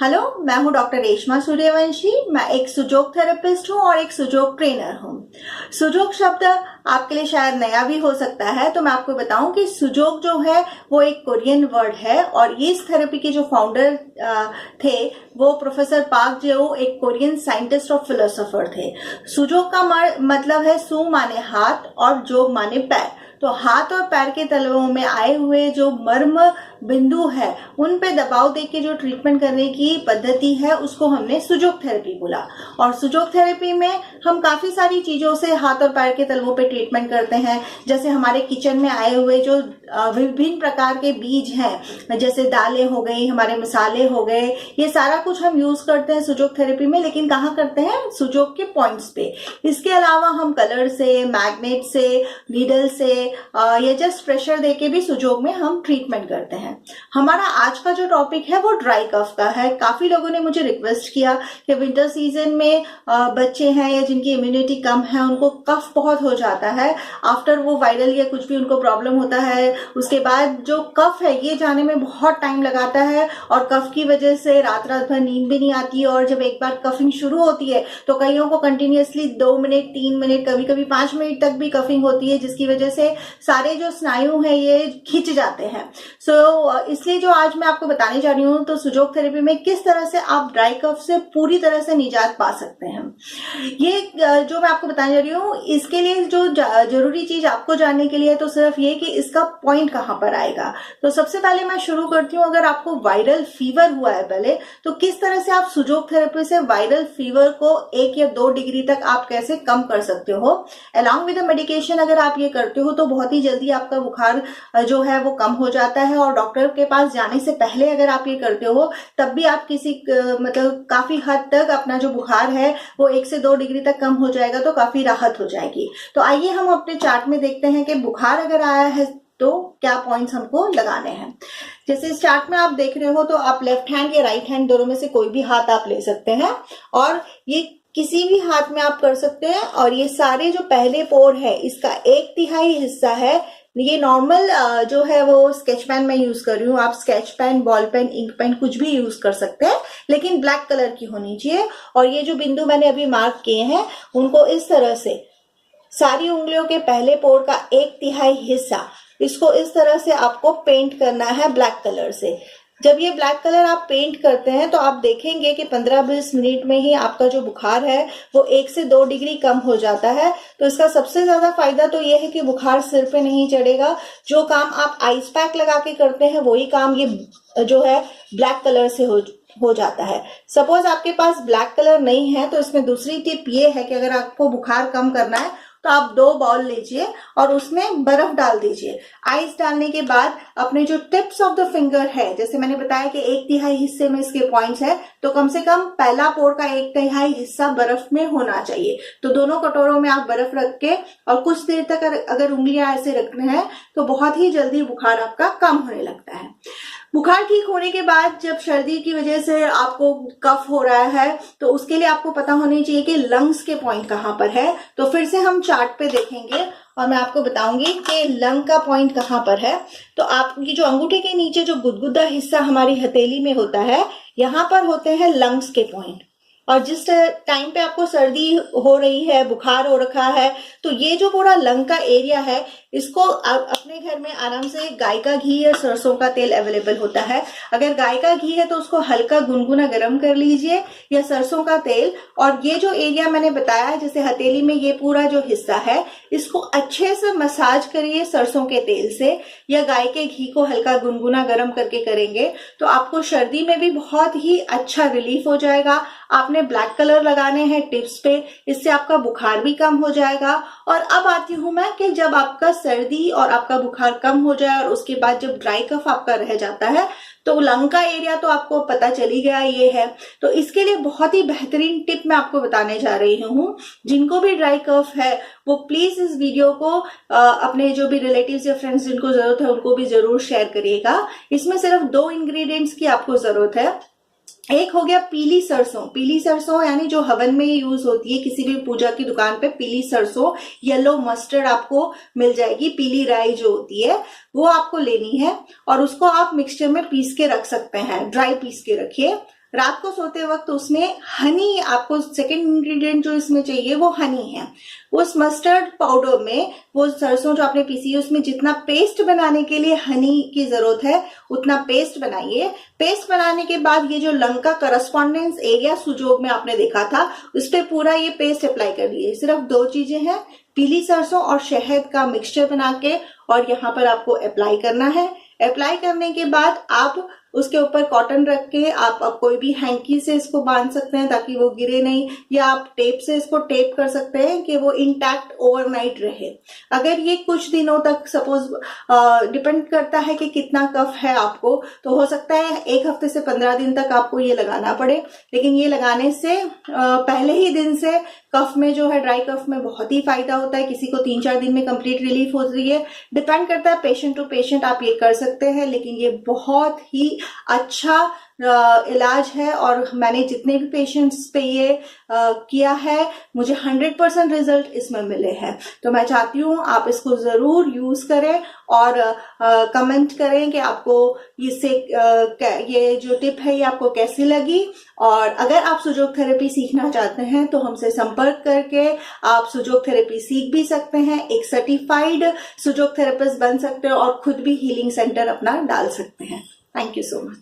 Hello, मैं हूं doctor Reshma Suryavanshi. मैं एक सुजोग थेरेपिस्ट हूं और एक सुजोग ट्रेनर हूं। सुजोग शब्द आपके लिए शायद नया भी हो सकता है, तो मैं आपको बताऊं कि सुजोग जो है वो एक कोरियन वर्ड है और इस थेरेपी के जो फाउंडर थे वो प्रोफेसर पार्क जेओ, एक कोरियन साइंटिस्ट और फिलोसोफर थे। सुजोग का मतलब है सु माने हाथ और जोग माने पैर। तो हाथ और पैर के तलवों में आए हुए जो मर्म बिंदु है उन पे दबाव देके जो ट्रीटमेंट करने की पद्धति है उसको हमने सुजोग थेरेपी बोला। और सुजोग थेरेपी में हम काफी सारी चीजों से हाथ और पैर के तलवों पे ट्रीटमेंट करते हैं। जैसे हमारे किचन में आए हुए जो विभिन्न प्रकार के बीज हैं, जैसे दालें हो गई, हमारे मसाले हो गए, ये सारा कुछ हम यूज करते हैं सुजोग थेरेपी में। लेकिन कहाँ करते हैं? सुजोग के पॉइंट्स पे। इसके अलावा हम कलर से, मैग्नेट से, नीडल से या जस्ट प्रेशर देके भी सुजोग में हम ट्रीटमेंट करते हैं। हमारा आज का जो टॉपिक है वो ड्राई कफ का है। काफी लोगों ने मुझे रिक्वेस्ट किया कि विंटर सीजन में बच्चे हैं या जिनकी इम्यूनिटी कम है उनको कफ बहुत हो जाता है। आफ्टर वो वायरल या कुछ भी उनको प्रॉब्लम होता है, उसके बाद जो कफ है ये जाने में बहुत टाइम लगाता है और कफ की वजह से रात रात भर नींद भी नहीं आती है। और जब एक बार कफिंग शुरू होती है तो कईयों को कंटिन्यूअसली 2 मिनट, 3 मिनट, कभी कभी 5 मिनट तक भी कफिंग होती है, जिसकी वजह से सारे जो स्नायु है ये खिंच जाते हैं। इसलिए जो आज मैं आपको बताने जा रही हूँ तो सुजोग थेरेपी में किस तरह से आप ड्राई कफ से पूरी तरह से निजात पा सकते हैं, ये जो मैं आपको बताने जा रही हूँ। इसके लिए जो जरूरी चीज आपको जानने के लिए तो सिर्फ ये कि इसका पॉइंट कहाँ पर आएगा। तो सबसे पहले मैं शुरू करती हूँ, अगर आपको वायरल फीवर हुआ है पहले, तो किस तरह से आप सुजोग थेरेपी से वायरल फीवर को 1 या 2 डिग्री तक आप कैसे कम कर सकते हो। अलॉन्ग विद द मेडिकेशन अगर आप ये करते हो तो बहुत ही जल्दी आपका बुखार जो है वो कम हो जाता है। और डॉक्टर के पास जाने से पहले अगर आप ये करते हो तब भी आप मतलब काफी हद तक अपना जो बुखार है वो 1 से 2 डिग्री तक कम हो जाएगा, तो काफी राहत हो जाएगी। तो आइए हम अपने चार्ट में देखते हैं कि बुखार अगर आया है तो क्या पॉइंट्स हमको लगाने हैं। जैसे इस चार्ट में आप देख रहे हो तो आप लेफ्ट हैंड या राइट हैंड दोनों में से कोई भी हाथ आप ले सकते हैं और ये किसी भी हाथ में आप कर सकते हैं। और ये सारे जो पहले पोर है इसका 1/3 हिस्सा है। ये नॉर्मल जो है वो स्केच पेन में यूज कर रही हूँ। आप sketch pen, ball pen, ink pen कुछ भी यूज कर सकते हैं, लेकिन ब्लैक कलर की होनी चाहिए। और ये जो बिंदु मैंने अभी मार्क किए हैं उनको इस तरह से सारी उंगलियों के पहले पोर का 1/3 हिस्सा, इसको इस तरह से आपको पेंट करना है ब्लैक कलर से। जब ये ब्लैक कलर आप पेंट करते हैं तो आप देखेंगे कि 15-20 मिनट में ही आपका जो बुखार है वो 1 से 2 डिग्री कम हो जाता है। तो इसका सबसे ज्यादा फायदा तो ये है कि बुखार सिर पे नहीं चढ़ेगा। जो काम आप आइस पैक लगा के करते हैं वही काम ये जो है ब्लैक कलर से हो जाता है। सपोज आपके पास ब्लैक कलर नहीं है तो इसमें दूसरी टिप ये है कि अगर आपको बुखार कम करना है तो आप 2 बॉल लीजिए और उसमें बर्फ डाल दीजिए। आइस डालने के बाद अपने जो टिप्स ऑफ द फिंगर है, जैसे मैंने बताया कि 1/3 हिस्से में इसके पॉइंट्स है, तो कम से कम पहला पोर का 1/3 हिस्सा बर्फ में होना चाहिए। तो दोनों कटोरों में आप बर्फ रख के और कुछ देर तक अगर उंगलियां ऐसे रखने हैं तो बहुत ही जल्दी बुखार आपका कम होने लगता है। बुखार ठीक होने के बाद जब सर्दी की वजह से आपको कफ हो रहा है तो उसके लिए आपको पता होनी चाहिए कि लंग्स के पॉइंट कहाँ पर है। तो फिर से हम चार्ट पे देखेंगे और मैं आपको बताऊंगी कि लंग का पॉइंट कहाँ पर है। तो आपकी जो अंगूठे के नीचे जो गुदगुदा हिस्सा हमारी हथेली में होता है, यहाँ पर होते हैं लंग्स के पॉइंट। और जिस टाइम पे आपको सर्दी हो रही है, बुखार हो रखा है, तो ये जो पूरा लंग का एरिया है इसको अपने घर में आराम से गाय का घी या सरसों का तेल अवेलेबल होता है। अगर गाय का घी है तो उसको हल्का गुनगुना गर्म कर लीजिए, या सरसों का तेल। और ये जो एरिया मैंने बताया है जैसे हथेली में ये पूरा जो हिस्सा है इसको अच्छे से मसाज करिए सरसों के तेल से, या गाय के घी को हल्का गुनगुना गर्म करके करेंगे तो आपको सर्दी में भी बहुत ही अच्छा रिलीफ हो जाएगा। आपने ब्लैक कलर लगाने हैं टिप्स पे, इससे आपका बुखार भी कम हो जाएगा। और अब आती हूं मैं कि जब आपका सर्दी और आपका बुखार कम हो जाए और उसके बाद जब ड्राई कफ आपका रह जाता है तो लंग का एरिया तो आपको पता चली गया ये है। तो इसके लिए बहुत ही बेहतरीन टिप मैं आपको बताने जा रही हूँ। जिनको भी ड्राई कफ है वो प्लीज इस वीडियो को अपने जो भी रिलेटिव्स या फ्रेंड्स जिनको जरूरत है उनको भी जरूर शेयर करिएगा। इसमें सिर्फ 2 इंग्रेडिएंट्स की आपको जरूरत है। एक हो गया पीली सरसों। पीली सरसों यानी जो हवन में यूज होती है, किसी भी पूजा की दुकान पे पीली सरसों, येलो मस्टर्ड आपको मिल जाएगी। पीली राई जो होती है वो आपको लेनी है और उसको आप मिक्सचर में पीस के रख सकते हैं, ड्राई पीस के रखिए। रात को सोते वक्त उसमें हनी, आपको सेकेंड इंग्रेडिएंट जो इसमें चाहिए वो हनी है। उस मस्टर्ड पाउडर में वो सरसों जो आपने पीसी है उसमें जितना पेस्ट बनाने के लिए हनी की जरूरत है उतना पेस्ट बनाइए। पेस्ट बनाने के बाद ये जो लंग का करस्पॉन्डेंस एरिया सुजोग में आपने देखा था उस पर पूरा ये पेस्ट अप्लाई कर दिए। सिर्फ 2 चीजें हैं, पीली सरसों और शहद का मिक्सचर बना के और यहाँ पर आपको अप्लाई करना है। अप्लाई करने के बाद आप उसके ऊपर कॉटन रख के आप कोई भी हैंकी से इसको बांध सकते हैं ताकि वो गिरे नहीं, या आप टेप से इसको टेप कर सकते हैं कि वो इंटैक्ट ओवरनाइट रहे। अगर ये कुछ दिनों तक सपोज डिपेंड करता है कि कितना कफ है आपको, तो हो सकता है 1 हफ्ते से 15 दिन तक आपको ये लगाना पड़े, लेकिन ये लगाने से पहले ही दिन से कफ में जो है ड्राई कफ में बहुत ही फायदा होता है। किसी को 3-4 दिन में कंप्लीट रिलीफ होती है, डिपेंड करता है पेशेंट टू पेशेंट आप ये कर सकते हैं, लेकिन ये बहुत ही अच्छा इलाज है और मैंने जितने भी पेशेंट्स पे ये किया है मुझे 100% रिजल्ट इसमें मिले हैं। तो मैं चाहती हूँ आप इसको जरूर यूज करें और कमेंट करें कि आपको इससे ये जो टिप है ये आपको कैसी लगी। और अगर आप सुजोग थेरेपी सीखना चाहते हैं तो हमसे संपर्क करके आप सुजोग थेरेपी सीख भी सकते हैं, एक सर्टिफाइड सुजोग थेरेपिस्ट बन सकते हैं और खुद भी हीलिंग सेंटर अपना डाल सकते हैं। Thank you so much.